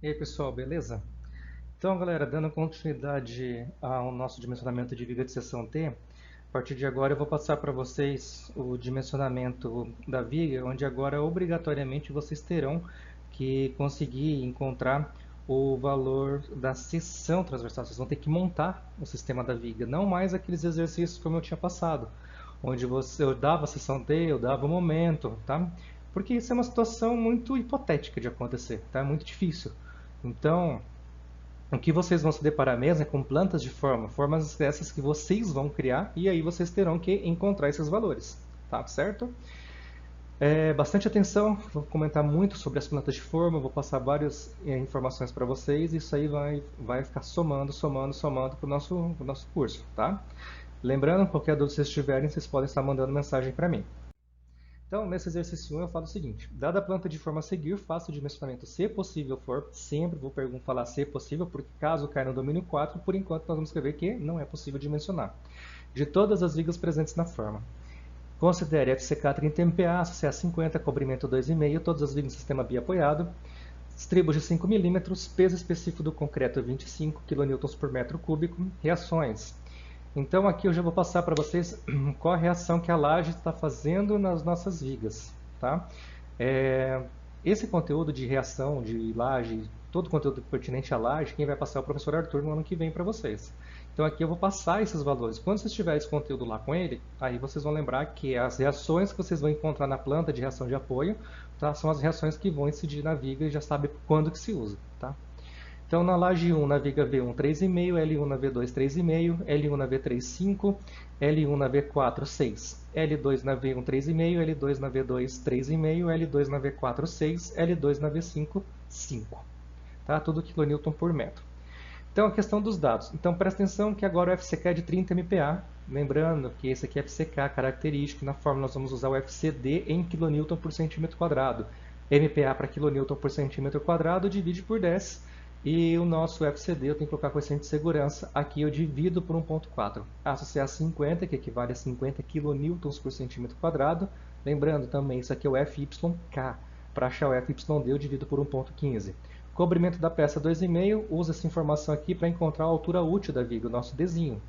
E aí pessoal, beleza? Então galera, dando continuidade ao nosso dimensionamento de viga de seção T, a partir de agora eu vou passar para vocês o dimensionamento da viga, onde agora obrigatoriamente vocês terão que conseguir encontrar o valor da seção transversal. Vocês vão ter que montar o sistema da viga, não mais aqueles exercícios como eu tinha passado, onde eu dava a seção T, eu dava o momento, tá? Porque isso é uma situação muito hipotética de acontecer, tá? É muito difícil. Então, o que vocês vão se deparar mesmo é com plantas de forma, formas dessas que vocês vão criar e aí vocês terão que encontrar esses valores, tá certo? Bastante atenção, vou comentar muito sobre as plantas de forma, vou passar várias informações para vocês e isso aí vai ficar somando para o nosso curso, tá? Lembrando, qualquer dúvida que vocês tiverem, vocês podem estar mandando mensagem para mim. Então, nesse exercício 1 eu falo o seguinte: dada a planta de forma a seguir, faça o dimensionamento se possível for, sempre vou falar se possível, porque caso caia no domínio 4, por enquanto nós vamos escrever que não é possível dimensionar. De todas as vigas presentes na forma. Considere FCK 30 MPa, ACA 50, cobrimento 2,5, todas as vigas no sistema biapoiado, estribos de 5 mm, peso específico do concreto 25 kN por metro cúbico, reações. Então aqui eu já vou passar para vocês qual a reação que a laje está fazendo nas nossas vigas. Tá? Esse conteúdo de reação de laje, todo o conteúdo pertinente à laje, quem vai passar é o professor Arthur no ano que vem para vocês. Então aqui eu vou passar esses valores. Quando vocês tiverem esse conteúdo lá com ele, aí vocês vão lembrar que as reações que vocês vão encontrar na planta de reação de apoio, tá, são as reações que vão incidir na viga e já sabe quando que se usa. Tá? Então, na laje 1, na viga V1, 3,5, L1 na V2, 3,5, L1 na V3, 5, L1 na V4, 6, L2 na V1, 3,5, L2 na V2, 3,5, L2 na V4, 6, L2 na V5, 5. Tá? Tudo quilonewton por metro. Então, a questão dos dados. Então, presta atenção que agora o FCK é de 30 MPa. Lembrando que esse aqui é FCK característico. Na fórmula, nós vamos usar o FCD em kN por centímetro quadrado. MPa para kN por centímetro quadrado divide por 10. E o nosso FCD eu tenho que colocar coeficiente de segurança. Aqui eu divido por 1,4. Associar 50, que equivale a 50 kN por centímetro quadrado. Lembrando também, isso aqui é o FYK. Para achar o FYD eu divido por 1,15. Cobrimento da peça 2,5, usa essa informação aqui para encontrar a altura útil da viga, o nosso Dzinho.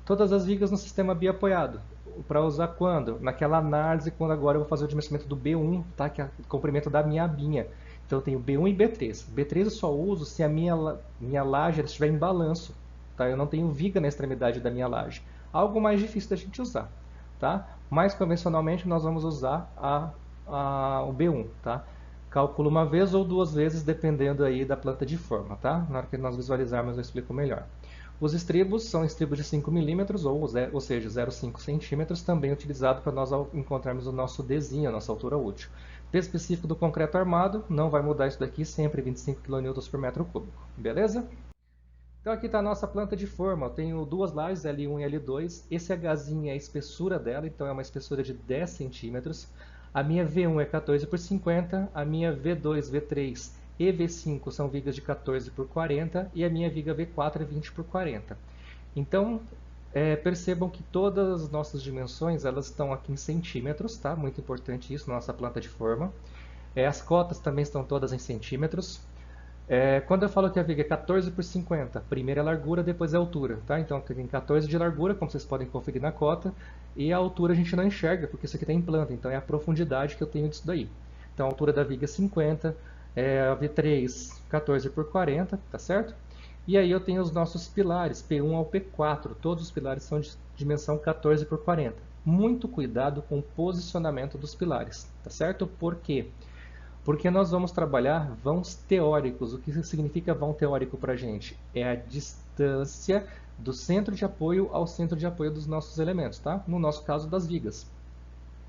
Todas as vigas no sistema biapoiado. Para usar quando? Naquela análise, quando agora eu vou fazer o dimensionamento do B1, tá? Que é o comprimento da minha abinha. Então eu tenho B1 e B3. B3 eu só uso se a minha laje estiver em balanço. Tá? Eu não tenho viga na extremidade da minha laje. Algo mais difícil da gente usar. Tá? Mais convencionalmente nós vamos usar o B1. Tá? Calculo uma vez ou duas vezes, dependendo aí da planta de forma. Tá? Na hora que nós visualizarmos eu explico melhor. Os estribos são estribos de 5 mm, ou seja, 0,5 cm, também utilizado para nós encontrarmos o nosso Dzinho, a nossa altura útil. Peso específico do concreto armado, não vai mudar isso daqui, sempre 25 kN por metro cúbico. Beleza? Então aqui está a nossa planta de forma. Eu tenho duas lajes, L1 e L2. Esse Hzinho é a espessura dela, então é uma espessura de 10 centímetros. A minha V1 é 14 por 50, a minha V2, V3 e V5 são vigas de 14 por 40 e a minha viga V4 é 20 por 40. Então, percebam que todas as nossas dimensões elas estão aqui em centímetros, tá? Muito importante isso na nossa planta de forma. As cotas também estão todas em centímetros. Quando eu falo que a viga é 14 por 50, primeiro é a largura, depois é a altura. Tá? Então tem 14 de largura, como vocês podem conferir na cota, e a altura a gente não enxerga, porque isso aqui está em planta, então é a profundidade que eu tenho disso daí. Então a altura da viga é 50, a V3 14 por 40, tá certo? E aí eu tenho os nossos pilares, P1 ao P4, todos os pilares são de dimensão 14 por 40. Muito cuidado com o posicionamento dos pilares, tá certo? Por quê? Porque nós vamos trabalhar vãos teóricos. O que significa vão teórico para a gente? É a distância do centro de apoio ao centro de apoio dos nossos elementos, tá? No nosso caso, das vigas.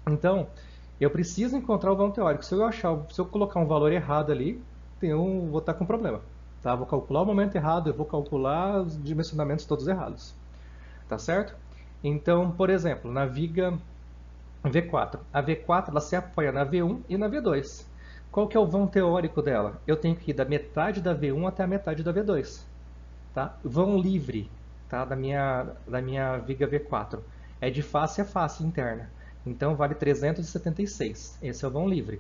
Então, eu preciso encontrar o vão teórico. Se eu colocar um valor errado ali, vou estar com problema. Tá? Vou calcular o momento errado, eu vou calcular os dimensionamentos todos errados. Tá certo? Então, por exemplo, na viga V4. A V4 ela se apoia na V1 e na V2. Qual que é o vão teórico dela? Eu tenho que ir da metade da V1 até a metade da V2. Tá? Vão livre, tá? da minha viga V4 é de face a face interna. Então vale 376. Esse é o vão livre.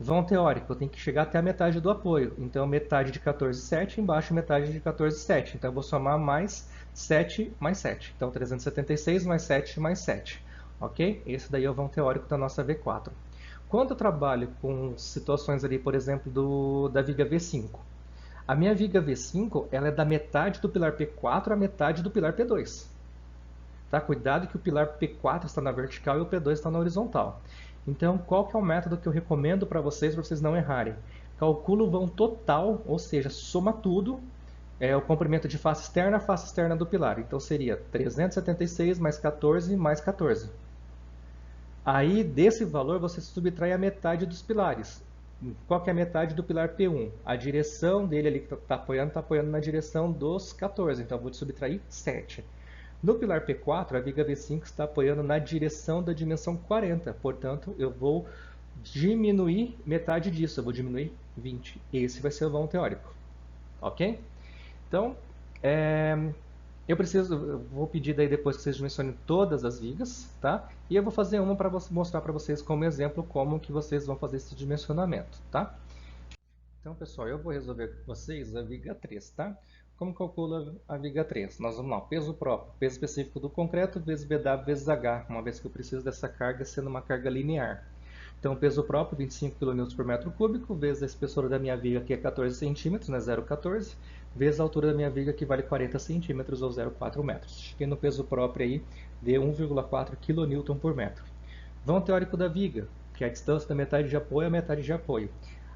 Vão teórico, eu tenho que chegar até a metade do apoio. Então, metade de 14,7, embaixo metade de 14,7. Então, eu vou somar mais 7 mais 7. Então, 376 mais 7 mais 7. Ok? Esse daí é o vão teórico da nossa V4. Quando eu trabalho com situações ali, por exemplo, da viga V5, a minha viga V5 ela é da metade do pilar P4 à metade do pilar P2. Tá? Cuidado que o pilar P4 está na vertical e o P2 está na horizontal. Então, qual que é o método que eu recomendo para vocês não errarem? Calcula o vão total, ou seja, soma tudo, o comprimento de face externa do pilar. Então, seria 376 mais 14 mais 14. Aí, desse valor, você subtrai a metade dos pilares. Qual que é a metade do pilar P1? A direção dele ali que está apoiando na direção dos 14. Então, eu vou subtrair 7. No pilar P4, a viga V5 está apoiando na direção da dimensão 40. Portanto, eu vou diminuir metade disso. Eu vou diminuir 20. Esse vai ser o vão teórico. Ok? Então, eu vou pedir daí depois que vocês dimensionem todas as vigas, tá? E eu vou fazer uma para mostrar para vocês como exemplo como que vocês vão fazer esse dimensionamento, tá? Então, pessoal, eu vou resolver com vocês a viga 3, tá? Como calcula a viga 3? Nós vamos lá, peso próprio, peso específico do concreto, vezes BW vezes H, uma vez que eu preciso dessa carga sendo uma carga linear. Então, peso próprio, 25 kN por metro cúbico, vezes a espessura da minha viga, que é 14 centímetros, né, 0,14, vezes a altura da minha viga, que vale 40 centímetros, ou 0,4 metros. Cheguei no peso próprio aí de 1,4 kN por metro. Vão teórico da viga, que é a distância da metade de apoio à metade de apoio.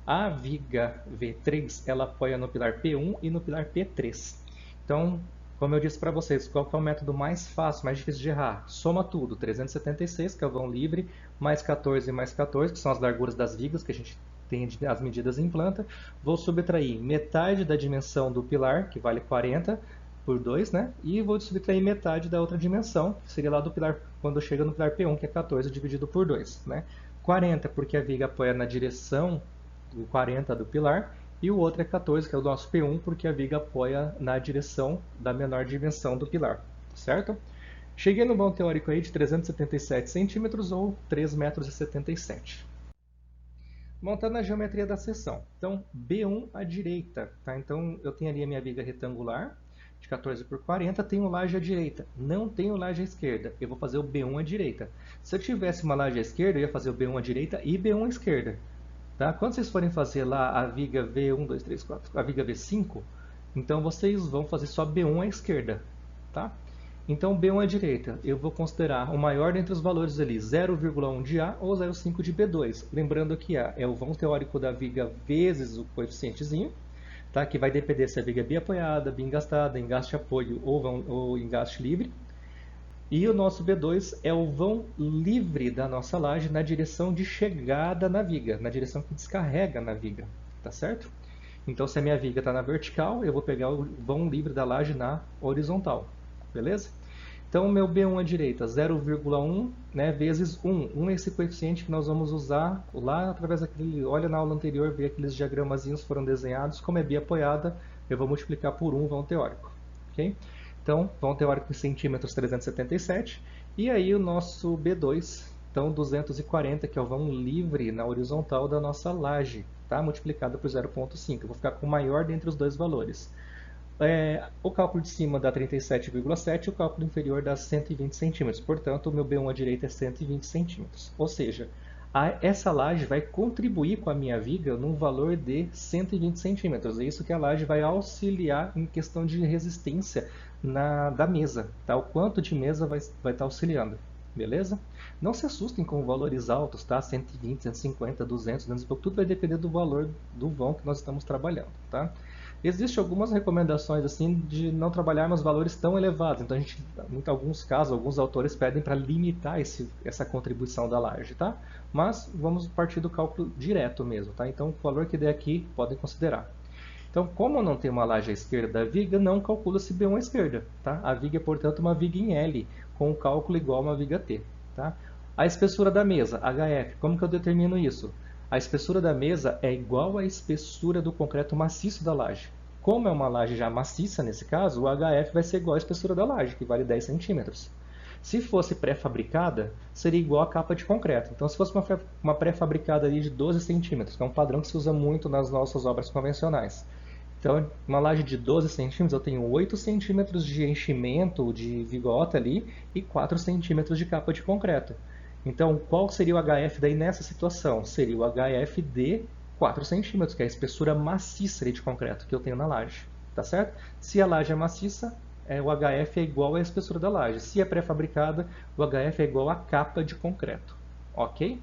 A viga V3, ela apoia no pilar P1 e no pilar P3. Então, como eu disse para vocês, qual que é o método mais fácil, mais difícil de errar? Soma tudo, 376, que é o vão livre, mais 14 mais 14, que são as larguras das vigas que a gente tem as medidas em planta. Vou subtrair metade da dimensão do pilar, que vale 40, por 2, né? E vou subtrair metade da outra dimensão, que seria lá do pilar, quando chega no pilar P1, que é 14 dividido por 2, né? 40, porque a viga apoia na direção do 40 do pilar, e o outro é 14, que é o nosso P1, porque a viga apoia na direção da menor dimensão do pilar, certo? Cheguei no vão teórico aí de 377 centímetros ou 3,77 metros. Montando a geometria da seção. Então, B1 à direita, tá? Então, eu tenho ali a minha viga retangular, de 14 por 40, tenho laje à direita. Não tenho laje à esquerda. Eu vou fazer o B1 à direita. Se eu tivesse uma laje à esquerda, eu ia fazer o B1 à direita e B1 à esquerda. Tá? Quando vocês forem fazer lá a viga V1, 2, 3, 4, a viga V5, então vocês vão fazer só B1 à esquerda. Tá? Então, B1 à direita, eu vou considerar o maior dentre os valores ali, 0,1 de A ou 0,5 de B2. Lembrando que A é o vão teórico da viga vezes o coeficientezinho, tá? Que vai depender se a viga é biapoiada, biengastada, engaste apoio ou engaste livre. E o nosso B2 é o vão livre da nossa laje na direção de chegada na viga, na direção que descarrega na viga, tá certo? Então, se a minha viga está na vertical, eu vou pegar o vão livre da laje na horizontal, beleza? Então, o meu B1 à direita, 0,1, né, vezes 1. 1 é esse coeficiente que nós vamos usar lá através daquele... Olha na aula anterior, ver aqueles diagramazinhos foram desenhados. Como é biapoiada, eu vou multiplicar por 1 vão teórico, ok? Então, vão teórico em centímetros, 377. E aí o nosso B2, então 240, que é o vão livre na horizontal da nossa laje, tá? Multiplicado por 0,5. Eu vou ficar com o maior dentre os dois valores. O cálculo de cima dá 37,7 e o cálculo inferior dá 120 centímetros. Portanto, o meu B1 à direita é 120 centímetros. Ou seja, essa laje vai contribuir com a minha viga num valor de 120 centímetros. É isso que a laje vai auxiliar em questão de resistência da mesa. Tá? O quanto de mesa vai estar auxiliando. Beleza? Não se assustem com valores altos, tá? 120, 150, 200, 200 e pouco. Tudo vai depender do valor do vão que nós estamos trabalhando. Tá? Existem algumas recomendações assim de não trabalharmos valores tão elevados. Então, em alguns casos, alguns autores pedem para limitar essa contribuição da laje, tá? Mas vamos partir do cálculo direto mesmo, tá? Então, o valor que der aqui, podem considerar. Então, como eu não tenho uma laje à esquerda da viga, não calcula-se B1 à esquerda, tá? A viga é, portanto, uma viga em L, com um cálculo igual a uma viga T, tá? A espessura da mesa, HF, como que eu determino isso? A espessura da mesa é igual à espessura do concreto maciço da laje. Como é uma laje já maciça nesse caso, o HF vai ser igual à espessura da laje, que vale 10 centímetros. Se fosse pré-fabricada, seria igual a capa de concreto. Então, se fosse uma pré-fabricada ali de 12 centímetros, que é um padrão que se usa muito nas nossas obras convencionais. Então, uma laje de 12 centímetros, eu tenho 8 centímetros de enchimento de vigota ali e 4 centímetros de capa de concreto. Então, qual seria o HF daí nessa situação? Seria o HF de 4 centímetros, que é a espessura maciça de concreto que eu tenho na laje. Tá certo? Se a laje é maciça, o HF é igual à espessura da laje. Se é pré-fabricada, o HF é igual à capa de concreto. Ok?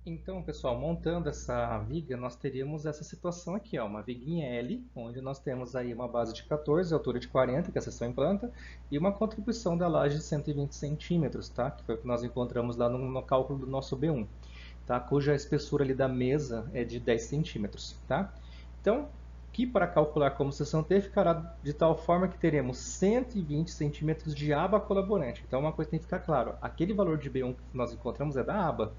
Então, pessoal, montando essa viga, nós teríamos essa situação aqui, ó, uma viguinha L, onde nós temos aí uma base de 14, altura de 40, que é a seção em planta, e uma contribuição da laje de 120 centímetros, tá? Que foi o que nós encontramos lá no cálculo do nosso B1, tá? Cuja espessura ali da mesa é de 10 centímetros, tá? Então, aqui para calcular como seção T, ficará de tal forma que teremos 120 centímetros de aba colaborante. Então, uma coisa tem que ficar claro, aquele valor de B1 que nós encontramos é da aba.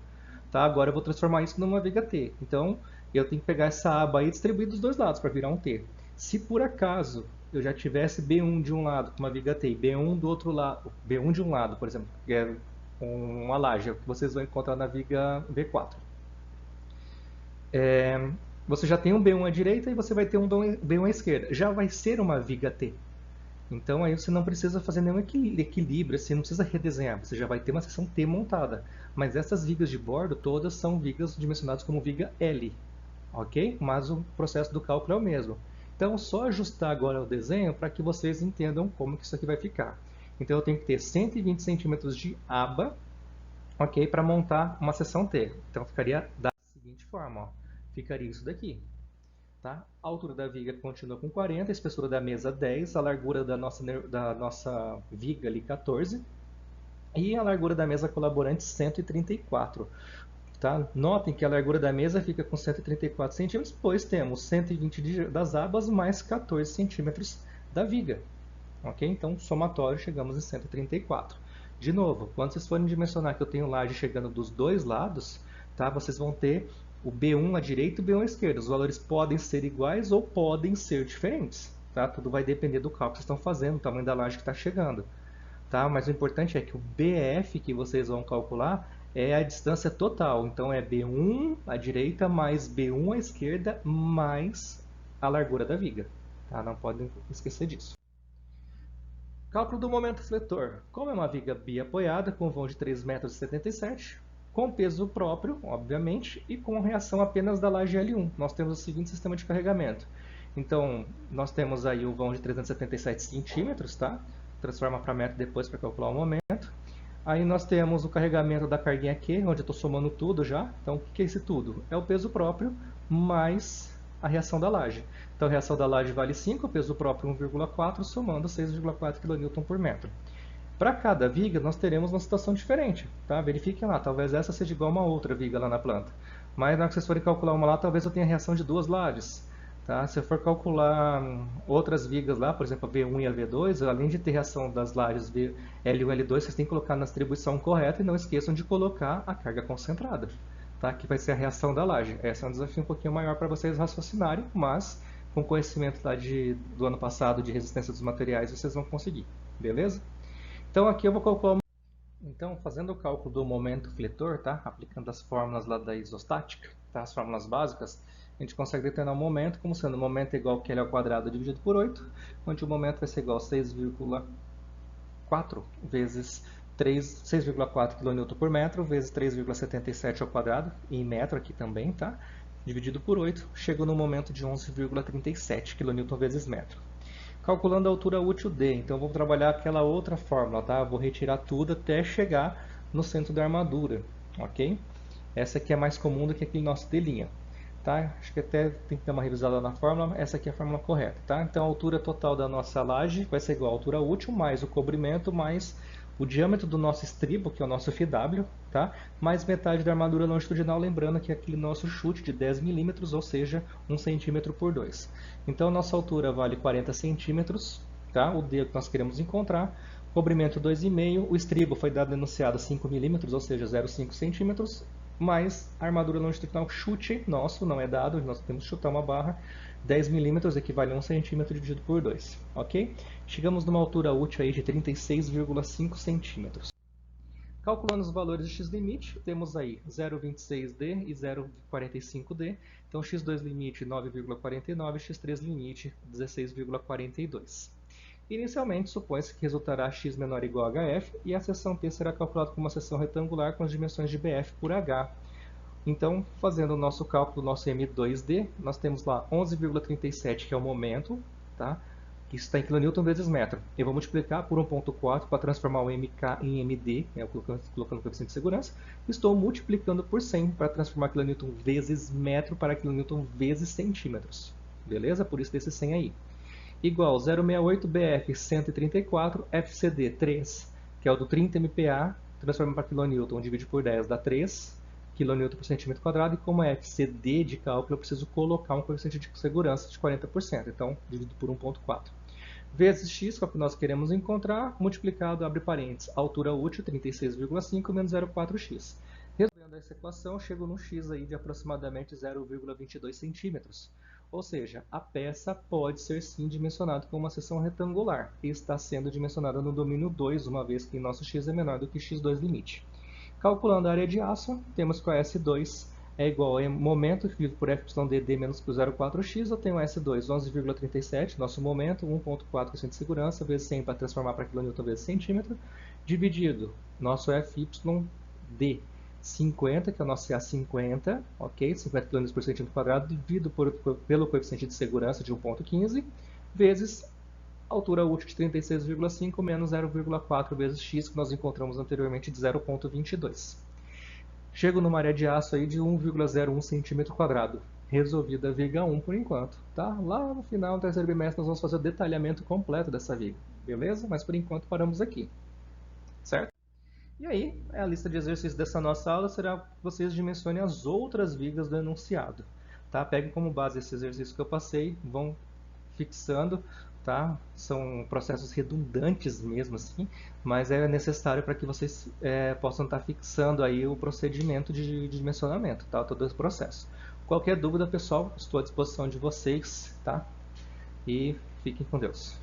Tá? Agora eu vou transformar isso numa viga T. Então, eu tenho que pegar essa aba aí e distribuir dos dois lados para virar um T. Se por acaso eu já tivesse B1 de um lado com uma viga T e B1 do outro lado, B1 de um lado, por exemplo, que é uma laje, que vocês vão encontrar na viga V4. Você já tem um B1 à direita e você vai ter um B1 à esquerda. Já vai ser uma viga T. Então aí você não precisa fazer nenhum equilíbrio, você não precisa redesenhar, você já vai ter uma seção T montada. Mas essas vigas de bordo todas são vigas dimensionadas como viga L, ok? Mas o processo do cálculo é o mesmo. Então só ajustar agora o desenho para que vocês entendam como que isso aqui vai ficar. Então eu tenho que ter 120 centímetros de aba, ok? Para montar uma seção T. Então ficaria da seguinte forma, ó. Ficaria isso daqui. Tá? A altura da viga continua com 40, a espessura da mesa 10, a largura da nossa viga ali 14 e a largura da mesa colaborante 134. Tá? Notem que a largura da mesa fica com 134 centímetros, pois temos 120 das abas mais 14 centímetros da viga. Okay? Então, somatório, chegamos em 134. De novo, quando vocês forem dimensionar que eu tenho laje chegando dos dois lados, tá? Vocês vão ter o B1 à direita e o B1 à esquerda. Os valores podem ser iguais ou podem ser diferentes. Tá? Tudo vai depender do cálculo que vocês estão fazendo, do tamanho da laje que está chegando. Tá? Mas o importante é que o BF que vocês vão calcular é a distância total. Então é B1 à direita mais B1 à esquerda mais a largura da viga. Tá? Não podem esquecer disso. Cálculo do momento fletor. Como é uma viga biapoiada com vão de 3,77 m, com peso próprio, obviamente, e com reação apenas da laje L1. Nós temos o seguinte sistema de carregamento. Então, nós temos aí o vão de 377 centímetros, tá? Transforma para metro depois para calcular o momento. Aí nós temos o carregamento da carguinha Q, onde eu estou somando tudo já. Então, o que é esse tudo? É o peso próprio mais a reação da laje. Então, a reação da laje vale 5, o peso próprio 1,4, somando 6,4 kN por metro. Para cada viga, nós teremos uma situação diferente. Tá? Verifiquem lá, talvez essa seja igual a uma outra viga lá na planta. Mas na hora que vocês forem calcular uma lá, talvez eu tenha a reação de duas lajes. Tá? Se eu for calcular outras vigas lá, por exemplo, a V1 e a V2, além de ter reação das lajes L1 e L2, vocês têm que colocar na distribuição correta e não esqueçam de colocar a carga concentrada, tá? Que vai ser a reação da laje. Esse é um desafio um pouquinho maior para vocês raciocinarem, mas com conhecimento lá do ano passado de resistência dos materiais, vocês vão conseguir, beleza? Então aqui eu vou calcular. Então, fazendo o cálculo do momento fletor, tá? Aplicando as fórmulas lá da isostática, tá? As fórmulas básicas, a gente consegue determinar o momento como sendo o momento igual a Q ao quadrado dividido por 8, onde o momento vai ser igual a 6,4 vezes 6,4 kN por metro, vezes 3,77 ao quadrado, em metro aqui também, tá? Dividido por 8, chega no momento de 11,37 kN vezes metro. Calculando a altura útil D, então eu vou trabalhar aquela outra fórmula, tá? Eu vou retirar tudo até chegar no centro da armadura, ok? Essa aqui é mais comum do que aquele nosso D', tá? Acho que até tem que dar uma revisada na fórmula, essa aqui é a fórmula correta, tá? Então a altura total da nossa laje vai ser igual à altura útil, mais o cobrimento, mais o diâmetro do nosso estribo, que é o nosso FW, tá? Mais metade da armadura longitudinal, lembrando que é aquele nosso chute de 10 milímetros, ou seja, 1 centímetro por 2. Então, nossa altura vale 40 centímetros, tá? O D que nós queremos encontrar. Cobrimento 2,5, o estribo foi dado enunciado 5 milímetros, ou seja, 0,5 centímetros, mais a armadura longitudinal chute nosso, não é dado, nós temos que chutar uma barra, 10 milímetros equivale a 1 centímetro dividido por 2, ok? Chegamos numa altura útil aí de 36,5 centímetros. Calculando os valores de x-limite, temos aí 0,26D e 0,45D. Então, x2 limite 9,49, x3 limite 16,42. Inicialmente, supõe-se que resultará x menor ou igual a hf, e a seção T será calculada como uma seção retangular com as dimensões de bf por h. Então, fazendo o nosso cálculo, nosso M2D, nós temos lá 11,37, que é o momento, tá? Que está em kN vezes metro. Eu vou multiplicar por 1,4 para transformar o MK em MD, colocando o coeficiente de segurança. Estou multiplicando por 100 para transformar kN vezes metro para kN vezes centímetros. Beleza? Por isso desse 100 aí. Igual 0,68 BF 134 FCD 3, que é o do 30 MPa, transforma para kN, divide por 10 dá 3 kN por centímetro quadrado, e como é FCD de cálculo, eu preciso colocar um coeficiente de segurança de 40%, então dividido por 1,4. Vezes x, que é o que nós queremos encontrar, multiplicado, abre parênteses, altura útil 36,5 menos 0,4x. Resolvendo essa equação, chego num x aí de aproximadamente 0,22 centímetros. Ou seja, a peça pode ser sim dimensionada como uma seção retangular, e está sendo dimensionada no domínio 2, uma vez que nosso x é menor do que x2 limite. Calculando a área de aço, temos que o S2 é igual a momento dividido por FYDD menos por 0,4x. Eu tenho S2 11,37, nosso momento, 1,4 coeficiente de segurança, vezes 100 para transformar para kN vezes centímetro, dividido nosso FYD 50, que é o nosso CA50, ok? 50 kN por centímetro quadrado, dividido pelo coeficiente de segurança de 1,15, vezes altura útil de 36,5 menos 0,4 vezes x, que nós encontramos anteriormente de 0,22. Chego numa área de aço aí de 1,01 centímetro quadrado. Resolvida a viga 1 por enquanto, tá? Lá no final do terceiro bimestre nós vamos fazer o detalhamento completo dessa viga, beleza? Mas por enquanto paramos aqui, certo? E aí, a lista de exercícios dessa nossa aula será que vocês dimensionem as outras vigas do enunciado, tá? Peguem como base esse exercício que eu passei, vão fixando, tá? São processos redundantes mesmo assim, mas é necessário para que vocês possam estar fixando aí o procedimento de dimensionamento, tá? Todo esse processo. Qualquer dúvida, pessoal, estou à disposição de vocês, tá? E fiquem com Deus.